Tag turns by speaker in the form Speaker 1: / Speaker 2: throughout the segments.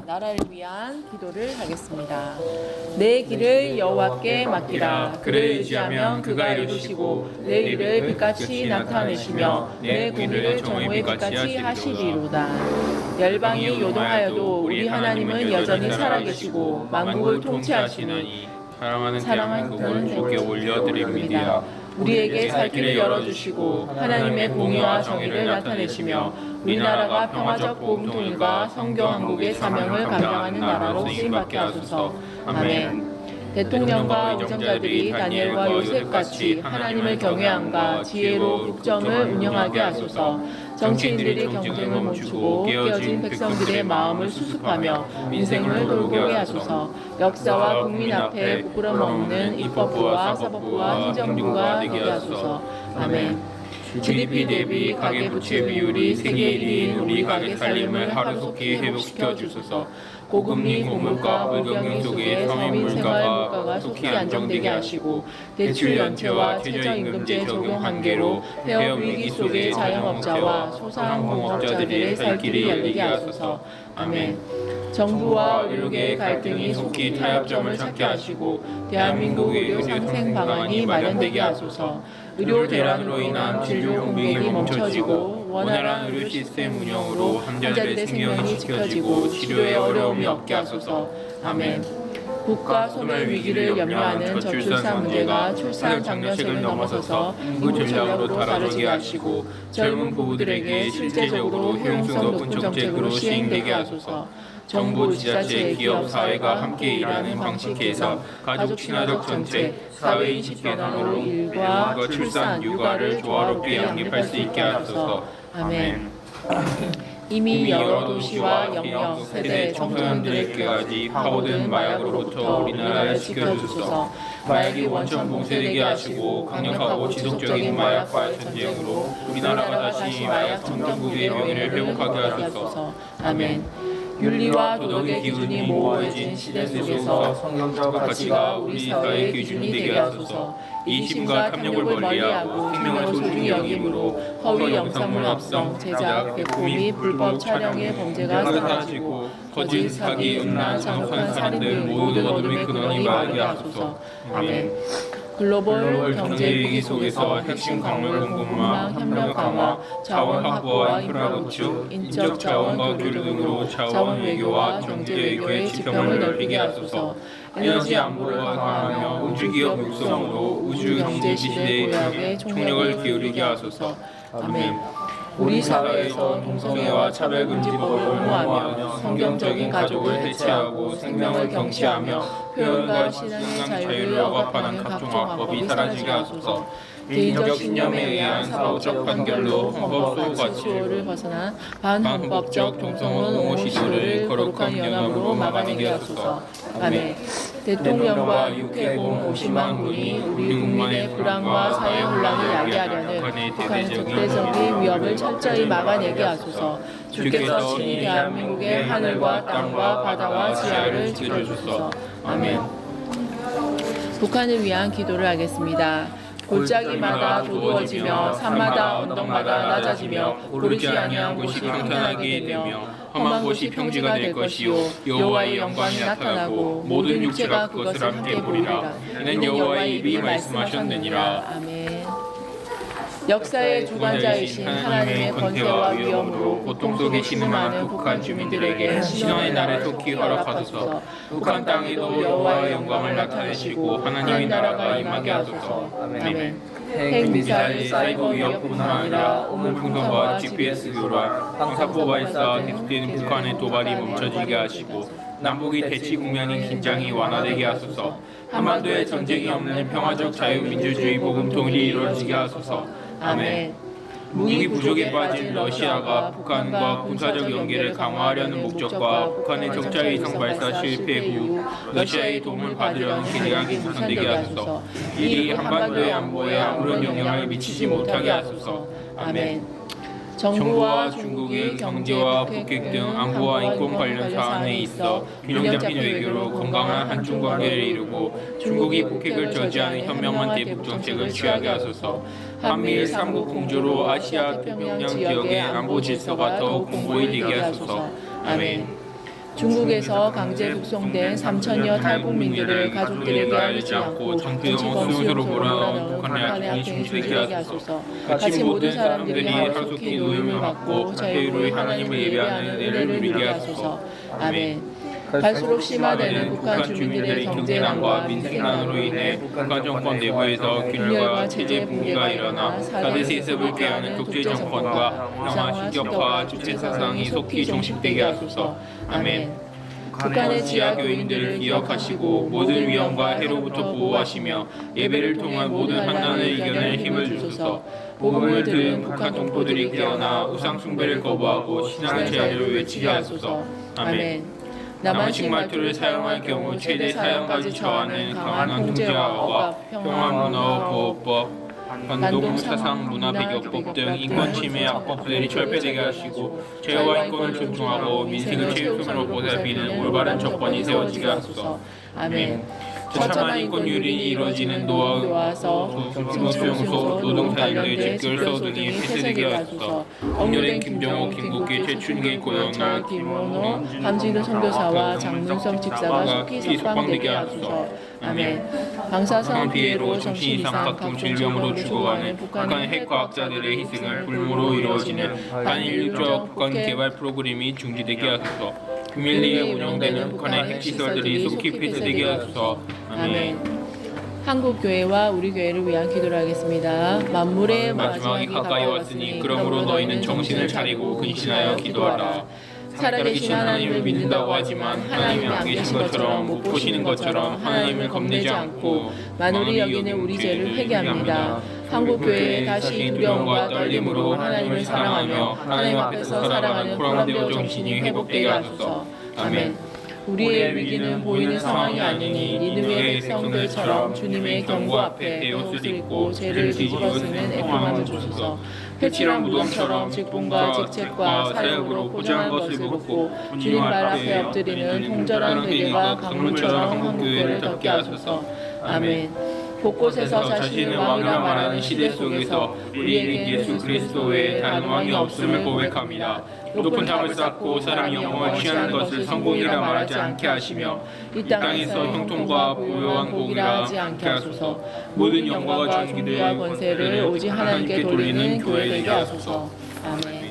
Speaker 1: 나라를 위한 기도를 하겠습니다. 내 길을 여호와께 맡기라. 그를 의지하면 그가 이루시고 내 일을 빛같이 나타내시며 내 공의를 정오의 빛같이 하시리로다. 열방이 요동하여도 우리 하나님은 여전히 살아계시고 만국을 통치하시니
Speaker 2: 사랑하는 대한민국을 주께 올려드립니다.
Speaker 1: 우리에게 살 길을 열어주시고 하나님의 공의와 정의를 나타내시며 우리나라가 평화적 복음 통일과 성경 한국의 사명을 감당하는 나라로 쓰임받게 하소서. 아멘. 대통령과 의정자들이 다니엘과 요셉같이 하나님을 경외함과 지혜로 국정을 운영하게 하소서. 정치인들이 경쟁을 멈추고 깨어진 백성들의 마음을 수습하며 민생을 돌보게 하소서. 역사와 국민 앞에 부끄러움없는 입법부와 사법부와 행정부가 되게 하소서. 아멘. GDP 대비 가계부채 비율이 세계 1위인 우리 가계 살림을 하루속히 회복시켜 주소서. 고금리 고물가 불경기 속에 서민 생활 속히 안정되게 하시고 대출 연체와 최저임금제 적용 한계로 폐업 위기 속의 자영업자와 소상공업자들의 살 길이 열리게 하소서. 아멘. 정부와 의료계의 갈등이 속히 타협점을 찾게 하시고 대한민국 의료 상생 방안이 마련되게 하소서. 의료 대란으로 인한 진료 공백이 멈춰지고 원활한 의료 시스템 운영으로 환자들의 생명이 지켜지고 치료에 어려움이 없게 하소서. 아멘. 국가 소멸 위기를 염려하는 저출산 문제가 출산 장려책을 넘어서서 인구 전략으로 다뤄지게 하시고 젊은 부부들에게 실제적으로 효용성 높은 정책으로 시행되게 하소서. 정부, 지자체, 기업, 사회가 함께 일하는 방식에서 가족 친화적 정책, 사회인식 개선으로 일과 출산, 육아를 조화롭게 양립할 수 있게 하소서. 아멘. 이미 여러 도시와 영역, 세대, 청소년들에게까지 파고든 마약으로부터 우리나라를 지켜주소서. 마약이 원천 봉쇄되게 하시고 강력하고 지속적인 마약과 전쟁으로 우리나라가 다시 마약 청정국의 명예를 회복하게 하소서. 아멘. 윤리와 도덕의 기준이 모호해진 시대 속에서 성경적 가치가 우리 사회의 기준이 되게 하소서. 이심과 탐욕을 멀리하고 생명을 소중히 여김으로 허위 영상물 합성, 제작, 배포 및 불법 촬영의 범죄가 사라지고 거짓, 사기, 음란, 잔혹한 살인 등 모든 어둠의 근원이 마르게 하소서. 아멘. 글로벌 경제 위기 속에서 핵심 광물 공급망 협력 강화, 자원 확보와 인프라 구축, 인적 자원과 교류 등으로 자원 외교와 경제 외교의 지평을 넓히게 하소서. 에너지 안보를 강화하며 우주기업 육성으로 우주 경제 시대의 도약에 총력을 기울이게 하소서. 아멘. 우리 사회에서 동성애와 차별금지법을 옹호하며 성경적인 가족을 해체하고 생명을 경시하며 표현과 신앙의 자유를 억압하는 각종 악법이 사라지게 하소서. 개인적 신념에 의한 사법적 판결로 헌법 소가치를 벗어난 반헌법적 동성혼 옹호 시도를 거룩한 연합으로 막아내게 하소서. 아멘. 대통령과 육해공 50만 군이 우리 국민의 불안과 사회 혼란을 야기하려는 북한의 적대적인 위협을 철저히 막아내게 하소서. 주께서 친히 대한민국의 하늘과 땅과 바다와 지하를 지켜주소서. 아멘. 북한을 위한 기도를 하겠습니다. 골짜기마다 도두어지며 산마다 언덕마다 낮아지며 고르지 아니한 곳이 평탄하게 되며 험한 곳이 평지가 될 것이요 여호와의 영광이 나타나고 모든 육체가 그것을 함께 보리라. 이는 여호와의 입이 말씀하셨느니라. 아멘. 역사의 주관자이신 하나님의 권세와 위엄으로 고통 속에 신음하는 북한 주민들에게 신원의 날에 속히 허락하소서. 북한 땅에도 여호와의 영광을 나타내시고 하나님의 나라가 임하게 하소서. 아멘. 핵미사일, 사이버 위협뿐만 아니라 우물풍선과 GPS 교란, 방사포 발사, 계속되는 북한의 도발이 멈춰지게 하시고 남북이 대치 국면인 긴장이 완화되게 하소서. 한반도에 전쟁이 없는 평화적 자유민주주의 복음 통일이 이루어지게 하소서. 아멘. 무기 부족에 빠진 러시아가 북한과 군사적 연계를 강화하려는 목적과 북한의 적자 위성 발사 실패 후 러시아의 도움을 받으려는 계략이 무산되게 하소서. 이리 한반도의 안보에 아무런 영향을 미치지 못하게 하소서. 아멘. 정부와 중국이 경제와 북핵 등 안보와 인권 관련 사안에 있어 균형 잡힌 외교로 건강한 한중 관계를 이루고 중국이 북핵을 저지하는 현명한 대북 정책을 취하게 하소서. 한미일 삼국 공조로 아시아 태평양 지역의 안보 질서가 더욱 공고히 되게 하소서. 아멘. 중국에서 강제 북송된 3천여 탈북민들을 가족들에게 알리지 않고 정치범수용소로 몰아넣은 북한의 악행이 중지되게 하소서. 같이 모든 사람들이 하루속히 노임을 받고 자유로이 하나님을 예배하는 은혜를 누리게 하소서. 아멘. 갈수록 심화되는 북한 주민들의 경제난과 민생난으로 인해 북한 정권 내부에서 균열과 체제 붕괴가 일어나 4대 세습을 꾀하는 독재 정권과 평화 신격화 주체 사상이 속히 종식되게 하소서. 아멘. 북한의 지하 교인들을 기억하시고 모든 위험과 해로부터 보호하시며 예배를 통한 모든 환난을 이겨낼 힘을 주소서. 복음을 들은 북한 동포들이 깨어나 우상 숭배를 거부하고 신앙의 제자를 외치게 하소서. 아멘. 남한식 말투를 사용할 경우 최대 사형까지 처하는 강한 통제와 억압, 평화문화 보호법, 반동 사상 문화 배격법 등 인권 침해 악법들이 철폐되게 하시고 자유와 인권을 존중하고 민생을 최우선으로 보살피는 올바른 정권이 세워지게 하소서. 아멘. 처참한 인권유린이 이루어지는 노아서, 정치수용소, 노동자인들 집결소 등이 폐쇄되게 하소서. 억류된 김정호, 김국기, 최춘기, 고영란, 김원호, 함진도 선교사와 장문성 집사가 속히 석방되게 하소서. 아멘. 방사선 피해로 정신 이상 각종 질병으로 죽어가는 북한의 핵과학자들의 희생을 불모로 이루어지는 한일적 북한 개발 프로그램이 중지되게 하소서. 비밀리에 운영되는 북한의 핵시설들이 속히 폐쇄되게 하소서. 아멘. 한국 교회와 우리 교회를 위한 기도를 하겠습니다. 만물의 마지막이 가까이 왔으니 그러므로 너희는 정신을 차리고 근신하여 기도하라. 살아계신 하나님을 믿는다고 하지만 하나님이 안 계신 것처럼 못 보시는 것처럼 하나님을 겁내지 않고 만홀히 여기는 우리 죄를 회개합니다. 한국교회에 다시 두려움과 떨림으로 하나님을 사랑하며 하나님 앞에서 살아가는 보람되어 정신이 회복되게 하소서. 아멘. 우리의 위기는 보이는 상황이 아니니 니느웨 백성들처럼 주님의 경고 앞에 베옷을 입고 죄를 뒤집어 쓰는 애통함을 주소서. 회칠한 무덤처럼 직분과 직책과 사역으로 포장한 것을 벗고 주님 발 앞에 엎드리는 통절한 회개가 강물처럼 한국교회를 덮게 하소서. 아멘. 곳곳에서 자신을 왕이라 말하는 시대 속에서 우리에게 예수 그리스도 외에 다른 왕이 없음을 고백합니다. 높은 탑을 쌓고 사람이 영광을 취하는 것을 성공이라 말하지 않게 하시며 이 땅에서 형통과 부요한 복이라 하지 않게 하소서. 모든 영광과 존귀와 권세를 오직 하나님께 돌리는 교회 되게 하소서. 아멘.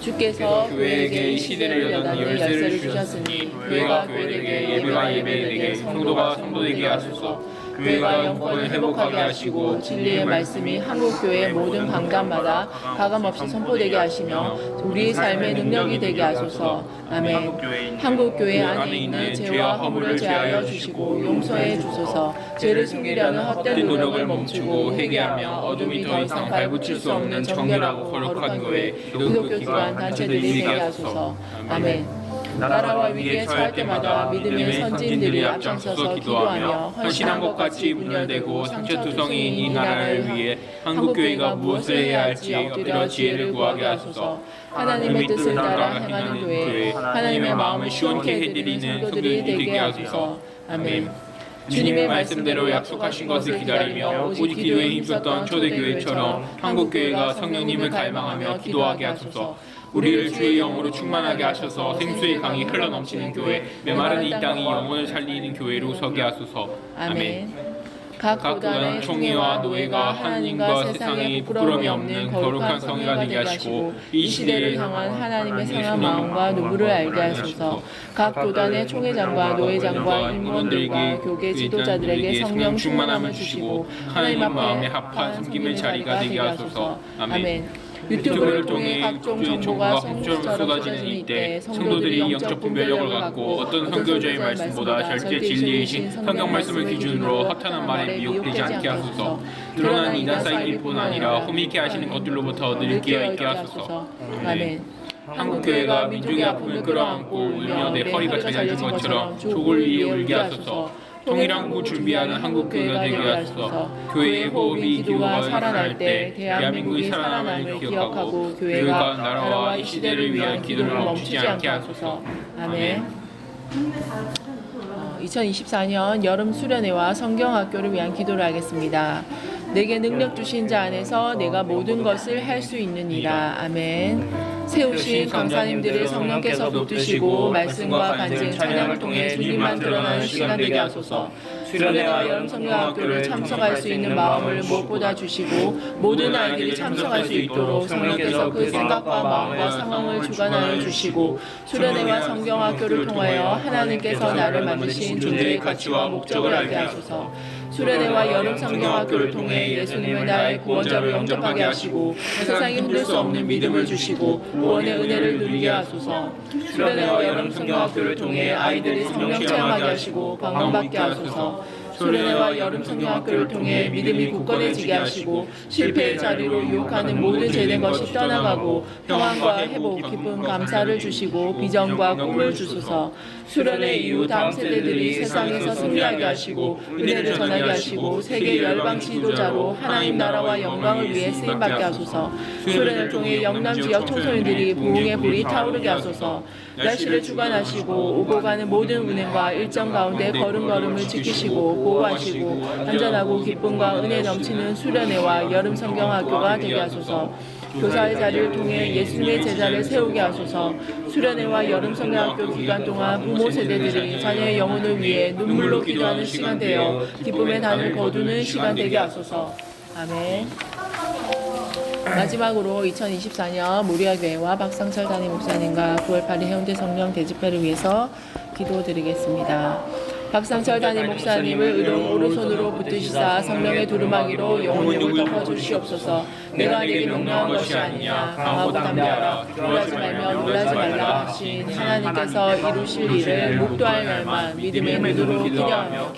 Speaker 1: 주께서 교회에게 이 시대를 여는 열쇠를 주셨으니 교회가 교회에게 예배가 예배에게 성도가 성도에게 하소서. 교회가 영권을 회복하게 하시고 진리의 말씀이 한국교회의 모든 강단마다 가감없이 선포되게 하시며 우리의 삶의 능력이 되게 하소서. 아멘. 한국교회 안에 있는 죄와 허물을 제하여 주시고 용서해 주소서. 죄를 숨기려는 헛된 노력을 멈추고 회개하며 어둠이 더 이상 발붙일 수 없는 정결하고 거룩한 교회 기독교 기관 단체들이 되게 하소서. 아멘. 나라와 위기에 처할 때마다 믿음의 선진들이 앞장서서 기도하며 헌신한 것 같이 분열되고 상처투성이인 이 나라를 위해 한국교회가 무엇을 해야 할지 엎드려 지혜를 구하게 하소서. 하나님의 뜻을 따라 행하는 교회, 하나님의 마음을 시원케 해드리는 성도들이 되게 하소서. 아멘. 주님의 말씀대로 약속하신 것을 기다리며 오직 기도에 힘썼던 초대교회처럼 한국교회가 성령님을 갈망하며 기도하게 하소서. 우리를 주의 영으로 충만하게 하셔서 생수의 강이 흘러넘치는 교회, 메마른 이 땅이 영혼을 살리는 교회로 서게 하소서. 아멘. 각 교단의 총회와 노예가 하나님과 세상에 부끄러움이 없는 거룩한 성회가 되게 하시고 이 시대를 향한 하나님의 상한 마음과 누구를 알게 하소서. 각 교단의 총회장과 노예장과 임원들과 교계 지도자들에게 성령 충만함을 주시고 하나님 마음에 합한 섬김의 자리가 되게 하소서. 아멘. 유튜브를 통해 각종 정보가 성처럼 쏟아지는 이때 성도들이 영적 분별력을 갖고 어떤 선교자의 말씀보다 절대 진리이신 성경 말씀을 기준으로 허탄한 말에 미혹되지 않게 하소서. 드러난 이단 사이트뿐 아니라 흠있게 하시는 것들로부터 늘 깨어 있게 하소서. 아멘. 한국교회가 민족의 아픔을 끌어안고 울며 내 허리가 잘려진 것처럼 족을 위해 울게 하소서. 통일한국을 준비하는 한국교회가 되게 하소서. 교회의 호흡이 기도가 살아날 때 대한민국이 살아남을 기억하고 교회가 나라와 이 시대를 위한 기도를 멈추지 않게 하소서. 아멘. 2024년 여름 수련회와 성경학교를 위한 기도를 하겠습니다. 내게 능력 주신 자 안에서 내가 모든 것을 할 수 있느니라. 아멘. 세우신 강사님들의 성령께서 붙드시고 말씀과 간증, 찬양을 통해 주님만 드러나는 시간 되게 하소서. 수련회와 여름 성경학교를 참석할 수 있는 마음을 무엇보다 주시고 모든 아이들이 참석할 수 있도록 성령께서 그 생각과 마음과 상황을 주관하여 주시고 수련회와 성경학교를 통하여 하나님께서 나를 만드신 존재의 가치와 목적을 알게 하소서. 수련회와 여름 성경학교를 통해 예수님을 나의 구원자로 영접하게 하시고 세상이 흔들 수 없는 믿음을 주시고 구원의 은혜를 누리게 하소서. 수련회와 여름 성경학교를 통해 아이들이 성령 체험하게 하시고 방문받게 하소서. 수련회와 여름 성경학교를 통해 믿음이 굳건해지게 하시고 실패의 자리로 유혹하는 모든 죄된 것이 떠나가고 평안과 회복, 기쁨, 감사를 주시고 비전과 꿈을 주소서. 수련회 이후 다음 세대들이 세상에서 승리하게 하시고 은혜를 전하게 하시고 세계 열방 지도자로 하나님 나라와 영광을 위해 쓰임받게 하소서. 수련을 통해 영남 지역 청소년들이 부흥의 불이 타오르게 하소서. 날씨를 주관하시고 오고 가는 모든 운행과 일정 가운데 걸음걸음을 지키시고 보호하시고 안전하고 기쁨과 은혜 넘치는 수련회와 여름 성경학교가 되게 하소서. 교사의 자리를 통해 예수님의 제자를 세우게 하소서. 수련회와 여름 성경학교 기간 동안 부모 세대들이 자녀의 영혼을 위해 눈물로 기도하는 시간 되어 기쁨의 단을 거두는 시간 되게 하소서. 아멘. 마지막으로 2024년 모리아교회와 박상철 담임 목사님과 9월 8일 해운대 성령 대집회를 위해서 기도드리겠습니다. 박상철 담임 목사님을 의로운 오른손으로 붙드시사 성령의 두루마기로 영혼력을 덮어주시옵소서. 내가 내게 명령한 것이 아니냐. 강하고 담대하라. 놀라지 말며 놀라지 말라 하신 하나님께서 이루실 일을 묵도할 날만 믿음의 눈으로 기대하며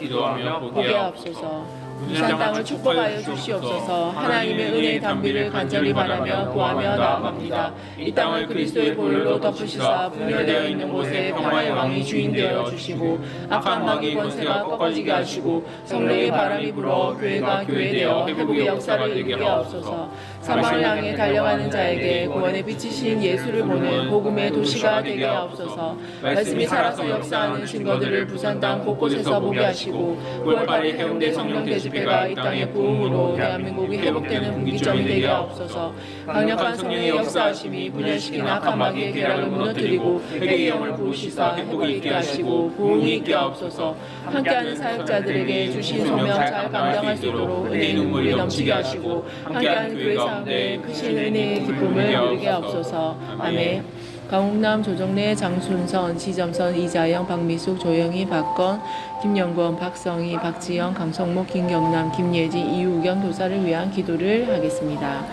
Speaker 1: 보게 하옵소서. 부산 땅을 축복하여 주시옵소서. 하나님의 은혜의 담비를 간절히 바라며 구하며 나아갑니다. 이 땅을 그리스도의 보혈로 덮으시사 분열되어 있는 곳에 평화의 왕이 주인 되어 주시고 악한 마귀 권세가 꺾어지게 하시고 성령의 바람이 불어 교회가 교회되어 회복의 역사를 이루게 하옵소서. 사망을 향해 달려가는 자에게 구원의 빛이신 예수를 보는 복음의 도시가 되게 하옵소서. 말씀이 살아서 역사하는 증거들을 부산 땅 곳곳에서 보게 하시고 9월 8일 해운대 성령 대집회가 이 땅의 부흥으로 대한민국이 회복되는 분기점이 되게 하옵소서. 강력한 성령의 역사하심이 분열시킨 악한 마귀의 계략을 무너뜨리고 회개의 영을 부으시사 회복이 있게 하시고 부흥이 있게 하옵소서. 함께하는 사역자들에게 주신 소명 잘 감당할 수 있도록 은혜의 눈물이 넘치게 하시고 함께하는 교회 가운데 크신 은혜의 기쁨을 누리게 하옵소서. 아멘. 강홍남, 조정래, 장순선, 지점선, 이자영, 박미숙, 조영희, 박건, 김영권, 박성희, 박지영, 강성목, 김경남, 김예지, 이우경 도사를 위한 기도를 하겠습니다.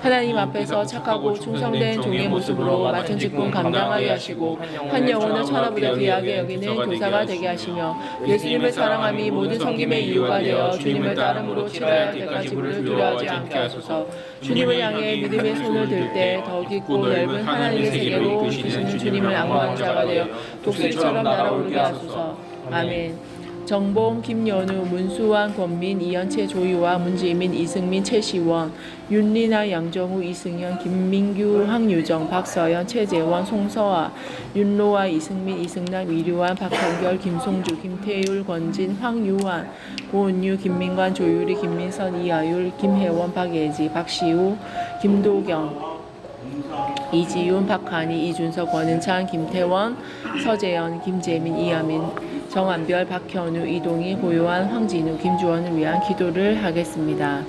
Speaker 1: 하나님 앞에서 착하고 충성된 종의 모습으로 맡은 직분 감당하게 하시고 한 영혼을 천하보다 귀하게 여기는 교사가 되게 하시며 예수님을 사랑함이 모든 섬김의 이유가 되어 주님을 따름으로 치러야 할 때까지를 두려워하지 않게 하소서. 주님을 향해 믿음의 손을 들 때 더 깊고 넓은 하나님의 세계로 이끄시는 주님을 악무하는 자가 되어 독수리처럼 날아오르게 하소서. 아멘. 정봉, 김연우, 문수환, 권민, 이현채, 조유아, 문지민, 이승민, 최시원, 윤리나, 양정우, 이승현, 김민규, 황유정, 박서연, 최재원, 송서아, 윤로아, 이승민, 이승남, 이류환, 박한결, 김송주, 김태율, 권진, 황유환, 고은유, 김민관, 조유리, 김민선, 이하율, 김혜원, 박예지, 박시우, 김도경, 이지윤, 박한희, 이준석, 권은찬, 김태원, 서재현, 김재민, 이하민, 정한별, 박현우, 이동희, 고요한, 황진우, 김주원을 위한 기도를 하겠습니다.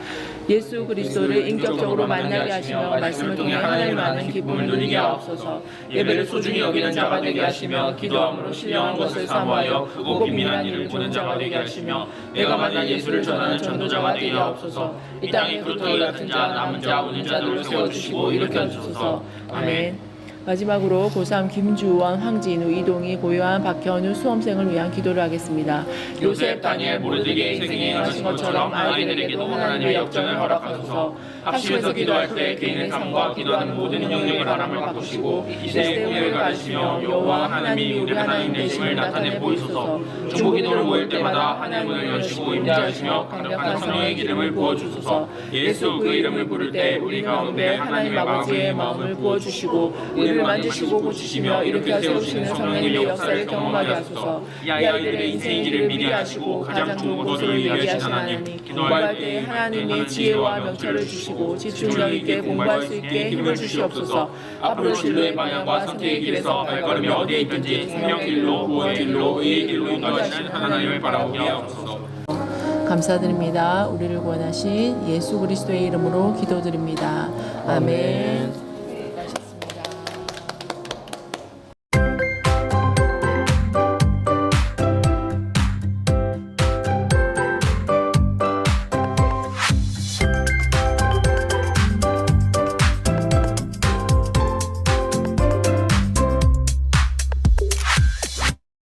Speaker 1: 예수 그리스도를 인격적으로 만나게 하시며 말씀을 통해 하나님 아는 기쁨을 누리게 하옵소서. 예배를 소중히 여기는 자가 되게 하시며 기도함으로 신령한 것을 사모하여 크고 비밀한 일을 보는 자가 되게 하시며 내가 만난 예수를 전하는 전도자가 되게 하옵소서. 이 땅에 그토록 같은 자, 남은 자, 오는 자들을 세워주시고 일으켜 주소서. 아멘. 마지막으로 고3 김주원, 황진우, 이동희, 고요한, 박현우 수험생을 위한 기도를 하겠습니다. 요셉, 다니엘, 모르드게 인생에 행하신 것처럼 아이들에게도 하나님의 역전을 허락하소서. 합심해서 기도할 때 개인의 삶과 기도하는 모든 영역의 바람을 바꾸시고 이 시대의 공의를 가르치며 여호와 하나님이 우리 하나님 되심을 나타내 보이소서. 중보기도를 모일 때마다 하나님의 문을 여시고 임재하시며 강력한 성령의 기름을 부어주소서. 예수 그 이름을 부를 때 우리 가운데 하나님 아버지의 마음을 부어주시고 우리를 이들을 만지시고 고치시며 일으켜 세우시는 성령님의 역사를 경험하게 하소서. 이 아이들의 인생의 길을 미리 하시고 가장 좋은 곳으로 이르게 하신 하나님, 공부할 때 하나님의 지혜와 명철을 주시고 집중력 있게 공부할 수 있게 힘을 주시옵소서. 앞으로 진로의 방향과 선택의 길에서 발걸음이 어디에 있든지 생명의 길로, 구원의 길로, 의의 길로 인도하시는 하나님을 바라보게 하옵소서.
Speaker 3: 감사드립니다. 우리를 구원하신 예수 그리스도의 이름으로 기도드립니다. 아멘.